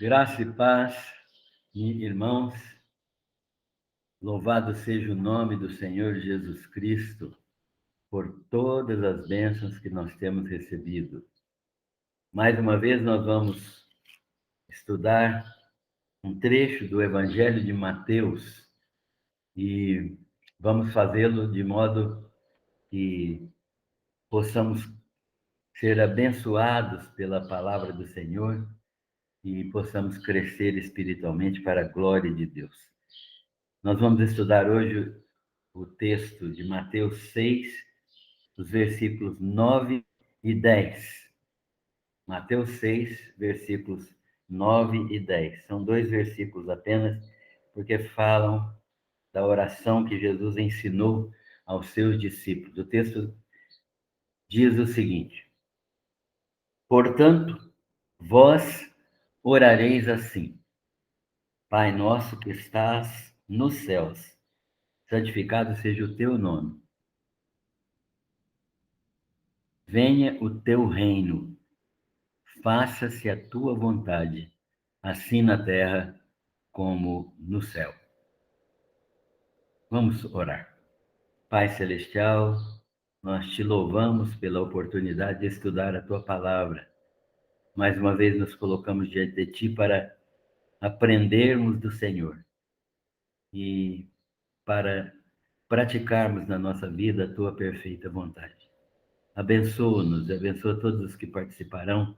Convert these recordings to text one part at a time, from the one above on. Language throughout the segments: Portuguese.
Graça e paz, irmãos, louvado seja o nome do Senhor Jesus Cristo por todas as bênçãos que nós temos recebido. Mais uma vez nós vamos estudar um trecho do Evangelho de Mateus e vamos fazê-lo de modo que possamos ser abençoados pela palavra do Senhor e possamos crescer espiritualmente para a glória de Deus. Nós vamos estudar hoje o texto de Mateus 6, os versículos 9 e 10. Mateus 6, versículos 9 e 10. São 2 versículos apenas, porque falam da oração que Jesus ensinou aos seus discípulos. O texto diz o seguinte: portanto, vós orareis assim: Pai nosso que estás nos céus, santificado seja o teu nome. Venha o teu reino, faça-se a tua vontade, assim na terra como no céu. Vamos orar. Pai Celestial, nós te louvamos pela oportunidade de estudar a tua palavra. Mais uma vez nos colocamos diante de ti para aprendermos do Senhor e para praticarmos na nossa vida a tua perfeita vontade. Abençoa-nos, abençoa todos os que participarão,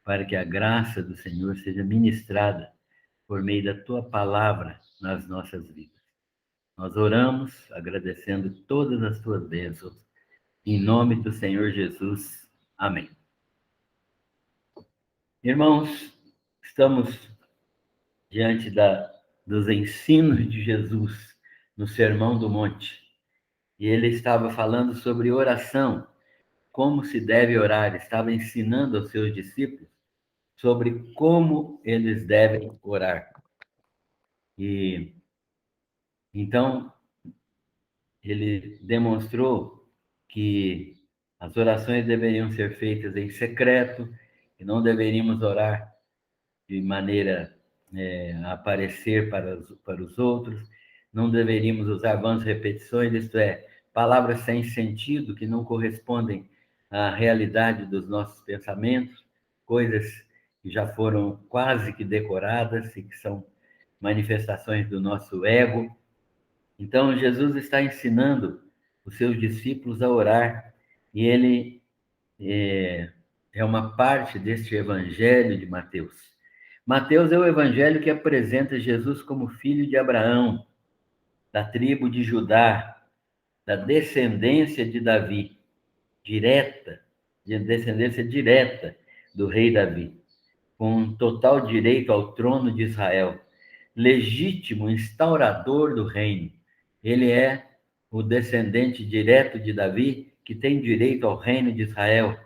para que a graça do Senhor seja ministrada por meio da tua palavra nas nossas vidas. Nós oramos agradecendo todas as tuas bênçãos, em nome do Senhor Jesus. Amém. Irmãos, estamos diante dos ensinos de Jesus no Sermão do Monte, e ele estava falando sobre oração, como se deve orar, estava ensinando aos seus discípulos sobre como eles devem orar. E então ele demonstrou que as orações deveriam ser feitas em secreto, e não deveríamos orar de maneira a aparecer para os outros, não deveríamos usar vãs repetições, isto é, palavras sem sentido, que não correspondem à realidade dos nossos pensamentos, coisas que já foram quase que decoradas e que são manifestações do nosso ego. Então, Jesus está ensinando os seus discípulos a orar, e ele é uma parte deste evangelho de Mateus. Mateus é o evangelho que apresenta Jesus como filho de Abraão, da tribo de Judá, da descendência de Davi, descendência direta do rei Davi, com total direito ao trono de Israel, legítimo instaurador do reino. Ele é o descendente direto de Davi, que tem direito ao reino de Israel.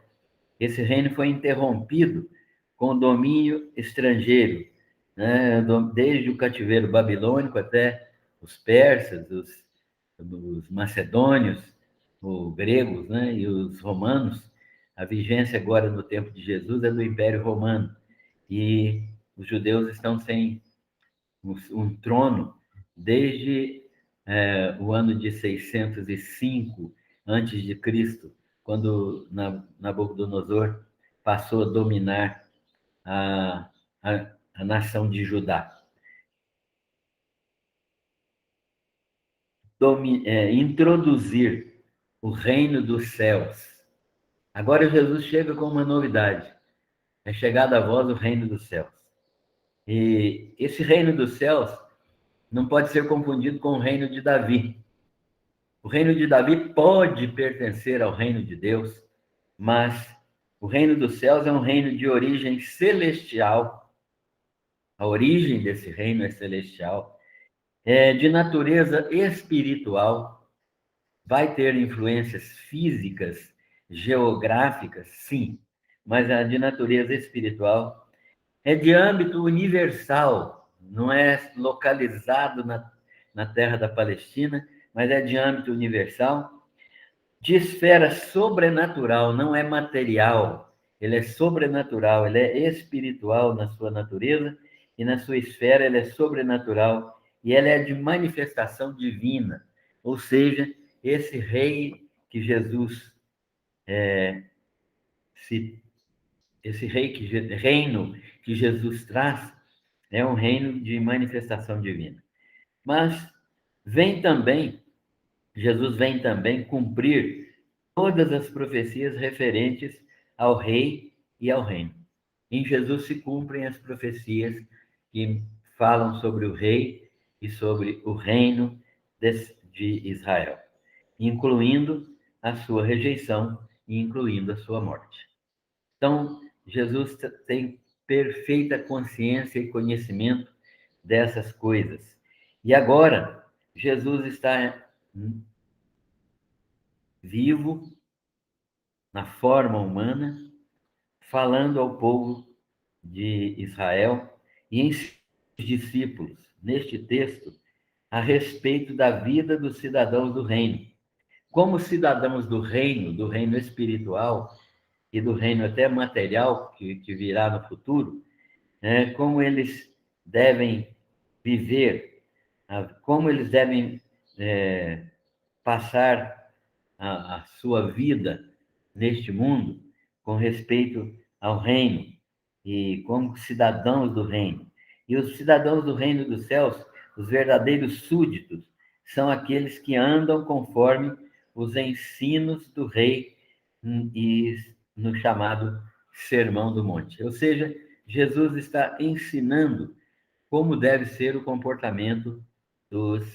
Esse reino foi interrompido com o domínio estrangeiro, né? Desde o cativeiro babilônico até os persas, os macedônios, os gregos, né? E os romanos. A vigência agora no tempo de Jesus é do Império Romano, e os judeus estão sem um trono desde o ano de 605 antes de Cristo, quando Nabucodonosor passou a dominar a nação de Judá. Introduzir o reino dos céus. Agora Jesus chega com uma novidade. É chegado a vós o reino dos céus. E esse reino dos céus não pode ser confundido com o reino de Davi. O reino de Davi pode pertencer ao reino de Deus, mas o reino dos céus é um reino de origem celestial. A origem desse reino é celestial, é de natureza espiritual, vai ter influências físicas, geográficas, sim, mas é de natureza espiritual, é de âmbito universal, não é localizado na terra da Palestina, mas é de âmbito universal, de esfera sobrenatural, não é material, ele é sobrenatural, ele é espiritual na sua natureza, e na sua esfera ela é sobrenatural e ela é de manifestação divina. Ou seja, esse rei que Jesus esse reino que Jesus traz é um reino de manifestação divina. Mas Jesus vem também cumprir todas as profecias referentes ao rei e ao reino. Em Jesus se cumprem as profecias que falam sobre o rei e sobre o reino de Israel, incluindo a sua rejeição e incluindo a sua morte. Então, Jesus tem perfeita consciência e conhecimento dessas coisas. E agora, Jesus está vivo, na forma humana, falando ao povo de Israel e em seus discípulos, neste texto, a respeito da vida dos cidadãos do reino. Como cidadãos do reino espiritual e do reino até material, que virá no futuro, como eles devem viver, como eles devem passar a sua vida neste mundo com respeito ao reino e como cidadãos do reino. E os cidadãos do reino dos céus, os verdadeiros súditos, são aqueles que andam conforme os ensinos do rei e no chamado Sermão do Monte. Ou seja, Jesus está ensinando como deve ser o comportamento dos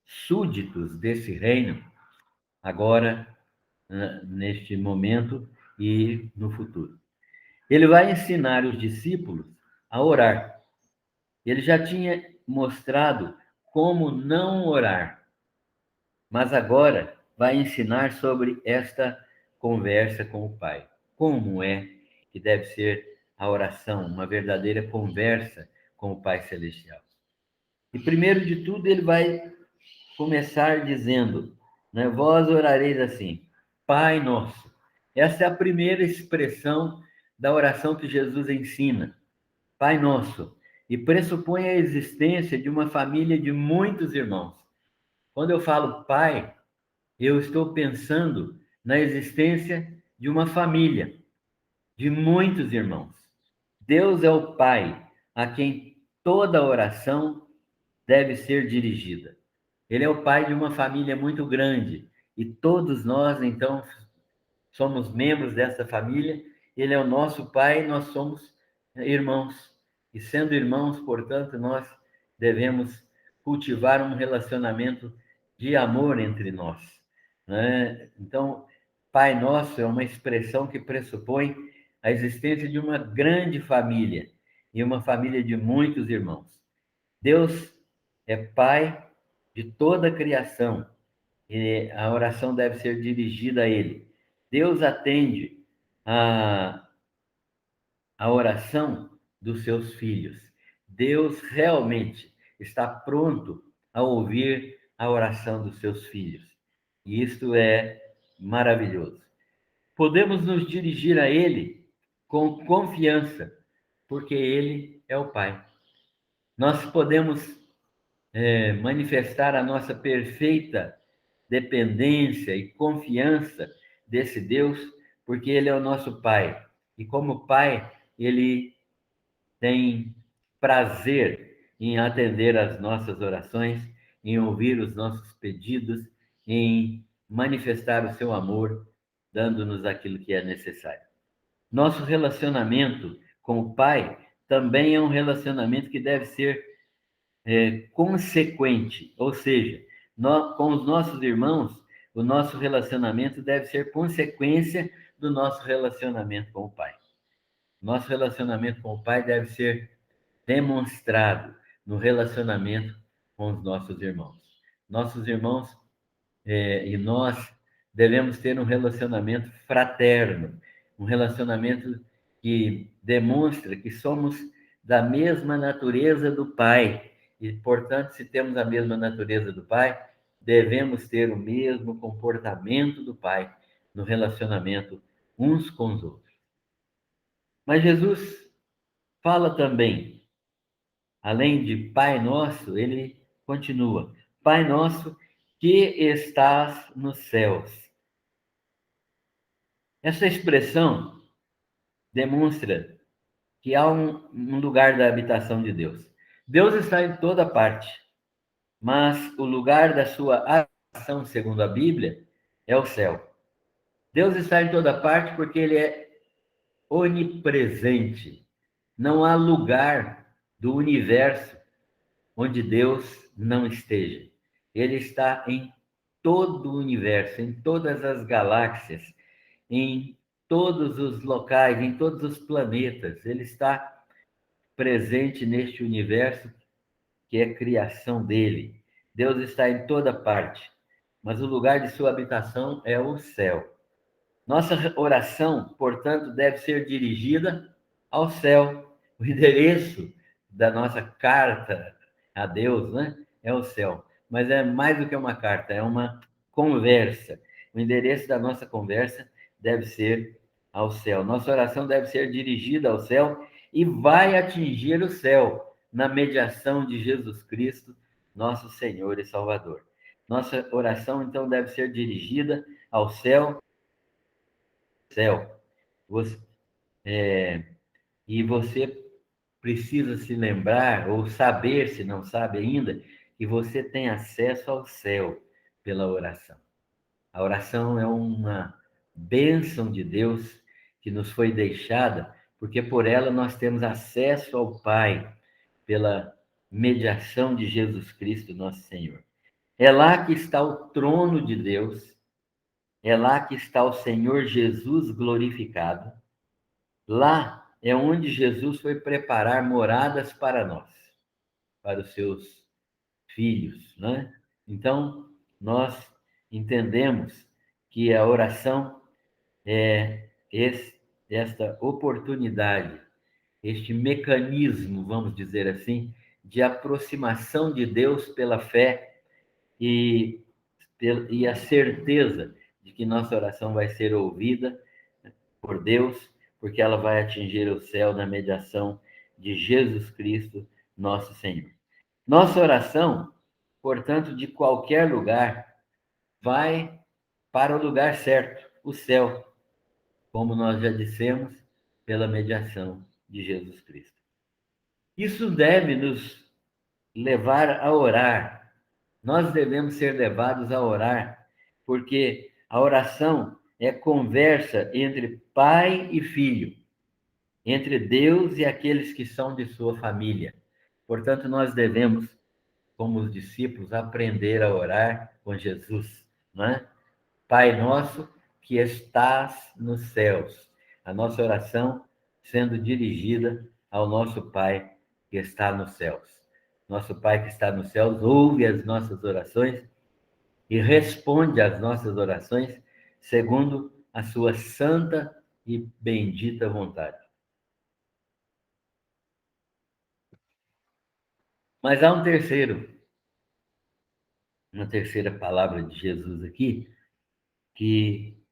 súditos desse reino, agora, neste momento e no futuro. Ele vai ensinar os discípulos a orar. Ele já tinha mostrado como não orar, mas agora vai ensinar sobre esta conversa com o Pai. Como é que deve ser a oração, uma verdadeira conversa com o Pai Celestial. E primeiro de tudo, ele vai começar dizendo, né, vós orareis assim, Pai Nosso. Essa é a primeira expressão da oração que Jesus ensina, Pai Nosso, e pressupõe a existência de uma família de muitos irmãos. Quando eu falo Pai, eu estou pensando na existência de uma família, de muitos irmãos. Deus é o Pai a quem toda oração deve ser dirigida. Ele é o pai de uma família muito grande e todos nós, então, somos membros dessa família. Ele é o nosso pai e nós somos irmãos. E sendo irmãos, portanto, nós devemos cultivar um relacionamento de amor entre nós, né? Então, Pai Nosso é uma expressão que pressupõe a existência de uma grande família e uma família de muitos irmãos. Deus é Pai de toda a criação e a oração deve ser dirigida a Ele. Deus atende a oração dos seus filhos. Deus realmente está pronto a ouvir a oração dos seus filhos. E isto é maravilhoso. Podemos nos dirigir a Ele com confiança, porque Ele é o Pai. Nós podemos manifestar a nossa perfeita dependência e confiança desse Deus, porque Ele é o nosso Pai. E como Pai, Ele tem prazer em atender às nossas orações, em ouvir os nossos pedidos, em manifestar o seu amor, dando-nos aquilo que é necessário. Nosso relacionamento com o Pai também é um relacionamento que deve ser consequente, ou seja, com os nossos irmãos, o nosso relacionamento deve ser consequência do nosso relacionamento com o Pai. Nosso relacionamento com o Pai deve ser demonstrado no relacionamento com os nossos irmãos. Nossos irmãos e nós devemos ter um relacionamento fraterno, um relacionamento que demonstra que somos da mesma natureza do Pai. E, portanto, se temos a mesma natureza do Pai, devemos ter o mesmo comportamento do Pai no relacionamento uns com os outros. Mas Jesus fala também, além de Pai Nosso, ele continua: Pai Nosso que estás nos céus. Essa expressão demonstra que há um lugar da habitação de Deus. Deus está em toda parte, mas o lugar da sua habitação, segundo a Bíblia, é o céu. Deus está em toda parte porque ele é onipresente. Não há lugar do universo onde Deus não esteja. Ele está em todo o universo, em todas as galáxias, em todos os locais, em todos os planetas. Ele está presente neste universo que é criação dele. Deus está em toda parte, mas o lugar de sua habitação é o céu. Nossa oração, portanto, deve ser dirigida ao céu. O endereço da nossa carta a Deus, né, é o céu. Mas é mais do que uma carta, é uma conversa. O endereço da nossa conversa deve ser ao céu. Nossa oração deve ser dirigida ao céu e vai atingir o céu na mediação de Jesus Cristo, nosso Senhor e Salvador. Nossa oração, então, deve ser dirigida ao céu. Você, e você precisa se lembrar, ou saber, se não sabe ainda, que você tem acesso ao céu pela oração. A oração é uma bênção de Deus que nos foi deixada, porque por ela nós temos acesso ao Pai, pela mediação de Jesus Cristo, nosso Senhor. É lá que está o trono de Deus, é lá que está o Senhor Jesus glorificado. Lá é onde Jesus foi preparar moradas para nós, para os seus filhos, né? Então, nós entendemos que a oração é esta oportunidade, este mecanismo, vamos dizer assim, de aproximação de Deus pela fé e, e a certeza de que nossa oração vai ser ouvida por Deus, porque ela vai atingir o céu na mediação de Jesus Cristo, nosso Senhor. Nossa oração, portanto, de qualquer lugar, vai para o lugar certo, o céu, como nós já dissemos, pela mediação de Jesus Cristo. Isso deve nos levar a orar. Nós devemos ser levados a orar, porque a oração é conversa entre pai e filho, entre Deus e aqueles que são de sua família. Portanto, nós devemos, como os discípulos, aprender a orar com Jesus, não é? Pai nosso que estás nos céus. A nossa oração sendo dirigida ao nosso Pai que está nos céus. Nosso Pai que está nos céus ouve as nossas orações e responde às nossas orações segundo a sua santa e bendita vontade. Mas há uma terceira palavra de Jesus aqui, que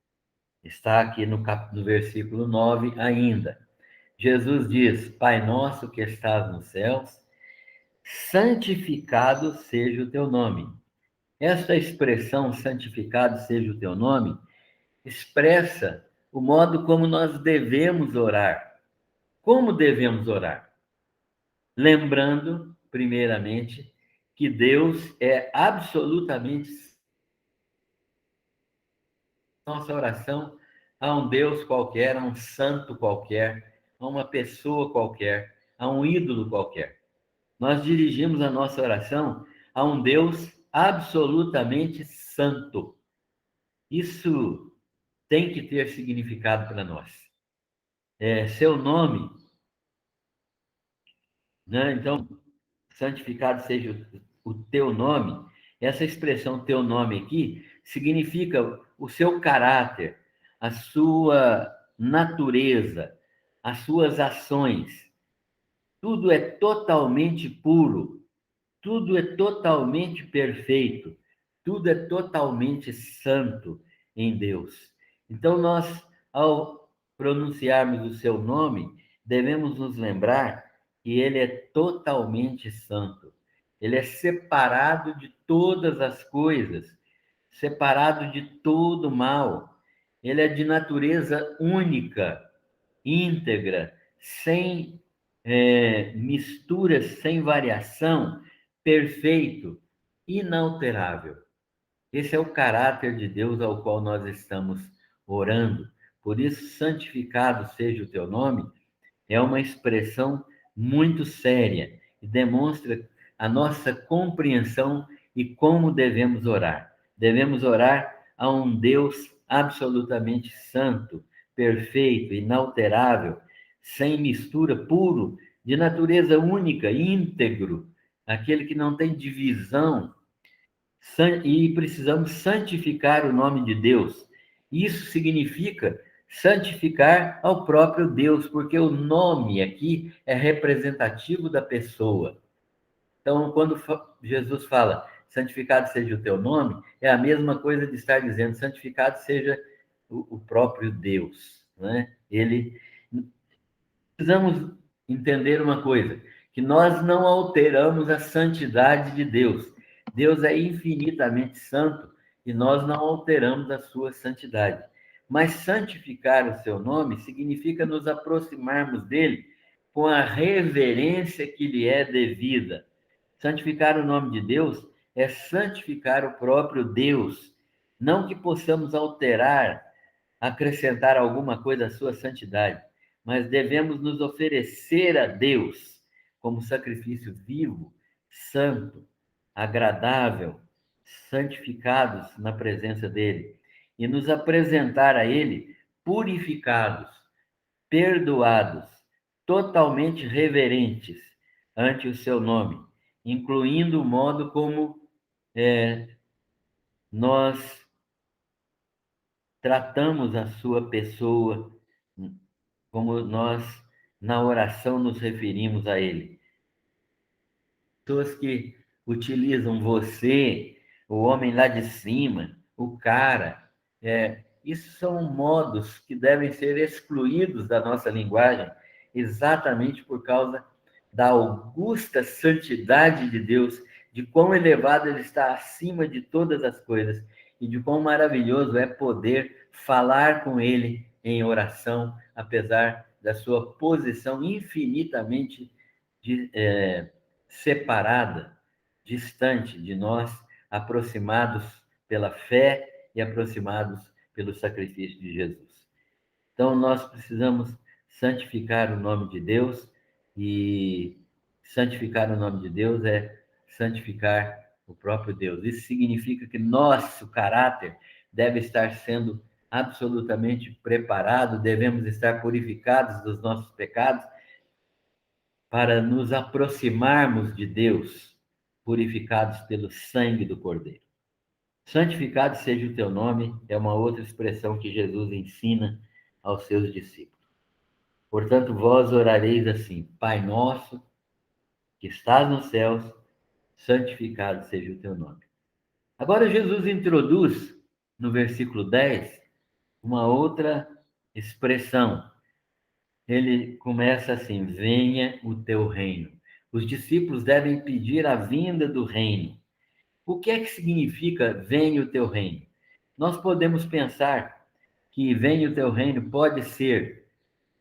está aqui no versículo 9 ainda. Jesus diz: Pai nosso que estás nos céus, santificado seja o teu nome. Esta expressão, santificado seja o teu nome, expressa o modo como nós devemos orar. Como devemos orar? Lembrando, primeiramente, que Deus é absolutamente nossa oração a um Deus qualquer, a um santo qualquer, a uma pessoa qualquer, a um ídolo qualquer. Nós dirigimos a nossa oração a um Deus absolutamente santo. Isso tem que ter significado para nós. Seu nome, né? Então, santificado seja o teu nome. Essa expressão teu nome aqui significa o seu caráter, a sua natureza, as suas ações. Tudo é totalmente puro, tudo é totalmente perfeito, tudo é totalmente santo em Deus. Então, nós Ao pronunciarmos o seu nome, devemos nos lembrar que ele é totalmente santo. Ele é separado de todas as coisas, separado de todo mal. Ele é de natureza única, íntegra, sem misturas, sem variação, perfeito, inalterável. Esse é o caráter de Deus ao qual nós estamos orando. Por isso, santificado seja o teu nome, é uma expressão muito séria e demonstra a nossa compreensão e como devemos orar. Devemos orar a um Deus absolutamente santo, perfeito, inalterável, sem mistura, puro, de natureza única, íntegro, aquele que não tem divisão, e precisamos santificar o nome de Deus. Isso significa santificar ao próprio Deus, porque o nome aqui é representativo da pessoa. Então, quando Jesus fala, santificado seja o teu nome, é a mesma coisa de estar dizendo, santificado seja o próprio Deus, né? Precisamos entender uma coisa, que nós não alteramos a santidade de Deus. Deus é infinitamente santo e nós não alteramos a sua santidade. Mas santificar o seu nome significa nos aproximarmos dele com a reverência que lhe é devida. Santificar o nome de Deus é santificar o próprio Deus. Não que possamos alterar, acrescentar alguma coisa à sua santidade, mas devemos nos oferecer a Deus como sacrifício vivo, santo, agradável, santificados na presença dele, e nos apresentar a ele purificados, perdoados, totalmente reverentes ante o seu nome, incluindo o modo como nós tratamos a sua pessoa, como nós na oração nos referimos a ele. Pessoas que utilizam você, o homem lá de cima, o cara, isso são modos que devem ser excluídos da nossa linguagem, exatamente por causa da augusta santidade de Deus, de quão elevado ele está acima de todas as coisas e de quão maravilhoso é poder falar com ele em oração, apesar da sua posição infinitamente separada, distante de nós, aproximados pela fé e aproximados pelo sacrifício de Jesus. Então, nós precisamos santificar o nome de Deus, e santificar o nome de Deus é santificar o próprio Deus. Isso significa que nosso caráter deve estar sendo absolutamente preparado, devemos estar purificados dos nossos pecados para nos aproximarmos de Deus, purificados pelo sangue do Cordeiro. Santificado seja o teu nome, é uma outra expressão que Jesus ensina aos seus discípulos. Portanto, vós orareis assim: Pai nosso, que estás nos céus, santificado seja o teu nome. Agora, Jesus introduz, no versículo 10, uma outra expressão. Ele começa assim: venha o teu reino. Os discípulos devem pedir a vinda do reino. O que é que significa venha o teu reino? Nós podemos pensar que venha o teu reino pode ser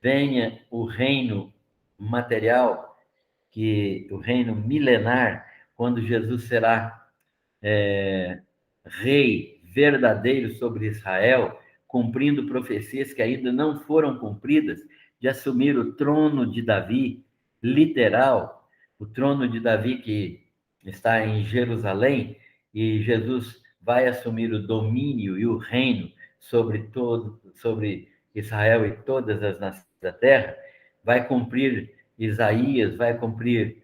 venha o reino material, que o reino milenar, quando Jesus será rei verdadeiro sobre Israel, cumprindo profecias que ainda não foram cumpridas, de assumir o trono de Davi, literal, o trono de Davi que está em Jerusalém, e Jesus vai assumir o domínio e o reino sobre Israel e todas as nações da terra, vai cumprir Isaías, vai cumprir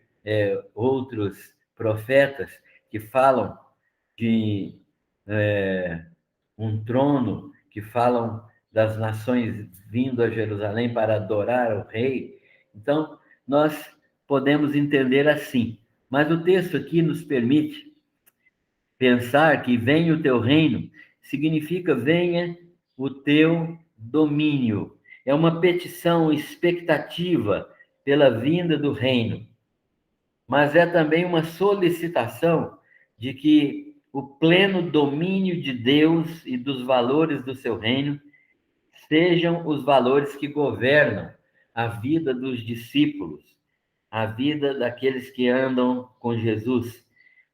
outros profetas que falam de um trono, que falam das nações vindo a Jerusalém para adorar o rei. Então, nós podemos entender assim. Mas o texto aqui nos permite pensar que venha o teu reino, significa venha o teu domínio. É uma petição expectativa pela vinda do reino, mas é também uma solicitação de que o pleno domínio de Deus e dos valores do seu reino sejam os valores que governam a vida dos discípulos, a vida daqueles que andam com Jesus.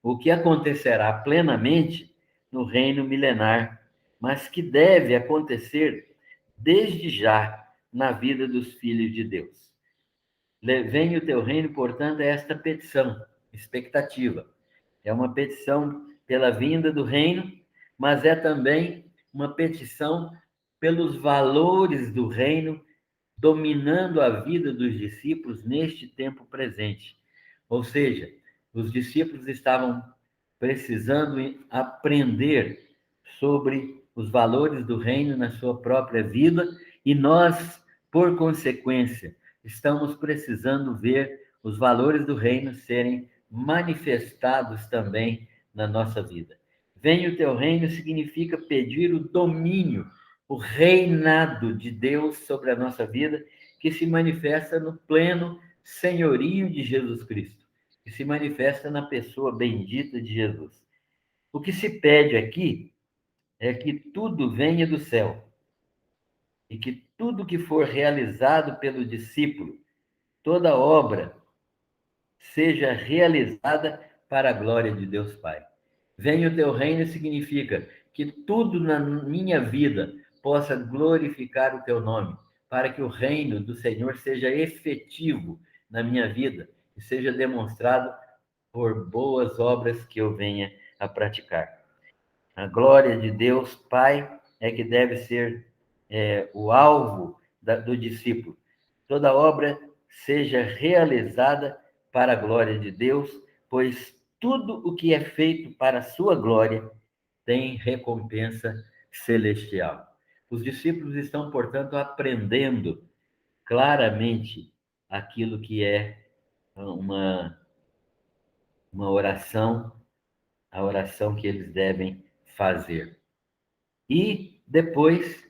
O que acontecerá plenamente no reino milenar, mas que deve acontecer desde já na vida dos filhos de Deus. Venha o teu reino, portanto, é esta petição, expectativa. É uma petição pela vinda do reino, mas é também uma petição pelos valores do reino dominando a vida dos discípulos neste tempo presente. Ou seja, os discípulos estavam precisando aprender sobre os valores do reino na sua própria vida e nós, por consequência, estamos precisando ver os valores do reino serem manifestados também na nossa vida. Venha o teu reino significa pedir o domínio, o reinado de Deus sobre a nossa vida, que se manifesta no pleno senhorio de Jesus Cristo, que se manifesta na pessoa bendita de Jesus. O que se pede aqui é que tudo venha do céu e que tudo que for realizado pelo discípulo, toda obra, seja realizada para a glória de Deus Pai. Venha o teu reino significa que tudo na minha vida possa glorificar o teu nome, para que o reino do Senhor seja efetivo na minha vida e seja demonstrado por boas obras que eu venha a praticar. A glória de Deus Pai é que deve ser o alvo do discípulo. Toda obra seja realizada para a glória de Deus, pois tudo o que é feito para a sua glória tem recompensa celestial. Os discípulos estão, portanto, aprendendo claramente aquilo que é uma oração, a oração que eles devem fazer. E depois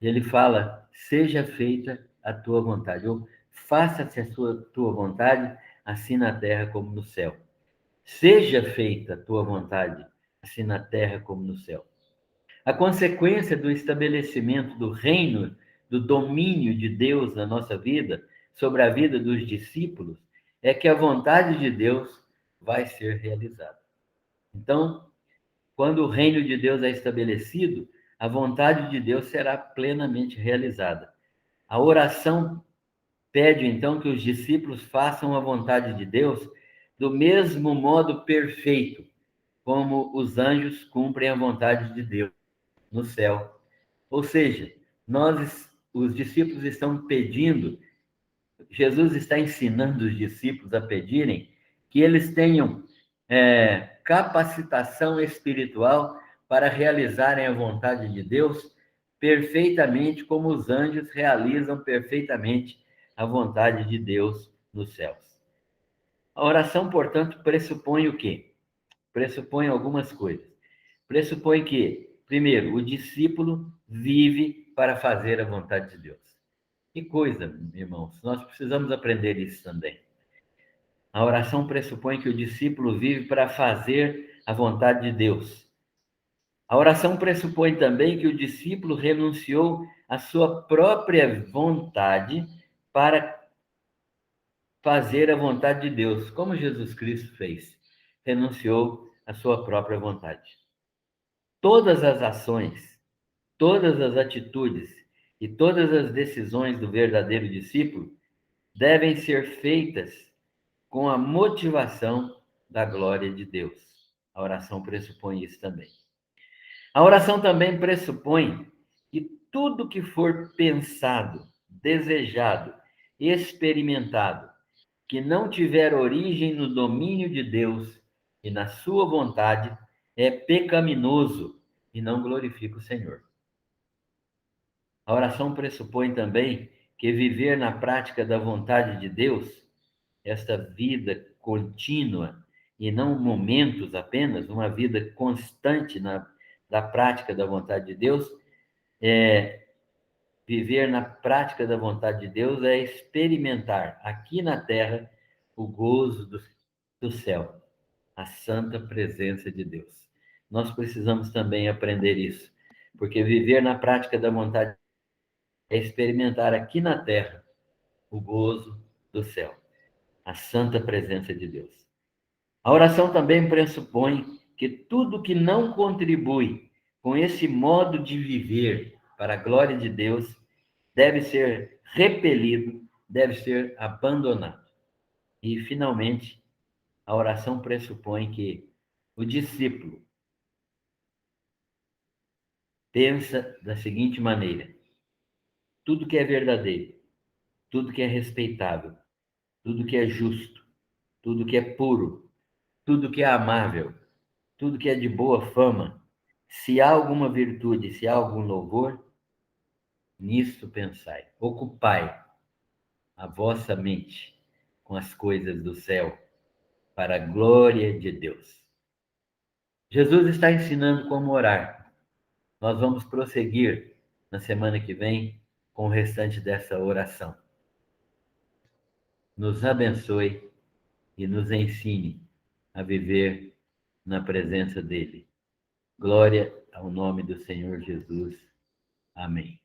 ele fala: seja feita a tua vontade, ou faça-se a tua vontade, assim na terra como no céu. Seja feita a tua vontade, assim na terra como no céu. A consequência do estabelecimento do reino, do domínio de Deus na nossa vida, sobre a vida dos discípulos, é que a vontade de Deus vai ser realizada. Então, quando o reino de Deus é estabelecido, a vontade de Deus será plenamente realizada. A oração pede, então, que os discípulos façam a vontade de Deus do mesmo modo perfeito, como os anjos cumprem a vontade de Deus no céu. Ou seja, os discípulos estão pedindo, Jesus está ensinando os discípulos a pedirem que eles tenham capacitação espiritual para realizarem a vontade de Deus perfeitamente, como os anjos realizam perfeitamente a vontade de Deus nos céus. A oração, portanto, pressupõe o quê? Pressupõe algumas coisas. Pressupõe que, primeiro, o discípulo vive para fazer a vontade de Deus. Que coisa, irmãos, nós precisamos aprender isso também. A oração pressupõe que o discípulo vive para fazer a vontade de Deus. A oração pressupõe também que o discípulo renunciou à sua própria vontade para fazer a vontade de Deus, como Jesus Cristo fez. Renunciou à sua própria vontade. Todas as ações, todas as atitudes e todas as decisões do verdadeiro discípulo devem ser feitas com a motivação da glória de Deus. A oração pressupõe isso também. A oração também pressupõe que tudo que for pensado, desejado, experimentado, que não tiver origem no domínio de Deus e na sua vontade, é pecaminoso e não glorifica o Senhor. A oração pressupõe também que viver na prática da vontade de Deus, esta vida contínua e não momentos apenas, uma vida constante da prática da vontade de Deus, Viver na prática da vontade de Deus é experimentar aqui na terra o gozo do céu, a santa presença de Deus. Nós precisamos também aprender isso, porque viver na prática da vontade é experimentar aqui na terra o gozo do céu, a santa presença de Deus. A oração também pressupõe que tudo que não contribui com esse modo de viver para a glória de Deus deve ser repelido, deve ser abandonado. E, finalmente, a oração pressupõe que o discípulo pensa da seguinte maneira: tudo que é verdadeiro, tudo que é respeitável, tudo que é justo, tudo que é puro, tudo que é amável, tudo que é de boa fama, se há alguma virtude, se há algum louvor, nisso pensai. Ocupai a vossa mente com as coisas do céu, para a glória de Deus. Jesus está ensinando como orar. Nós vamos prosseguir na semana que vem com o restante dessa oração. Nos abençoe e nos ensine a viver na presença dele. Glória ao nome do Senhor Jesus. Amém.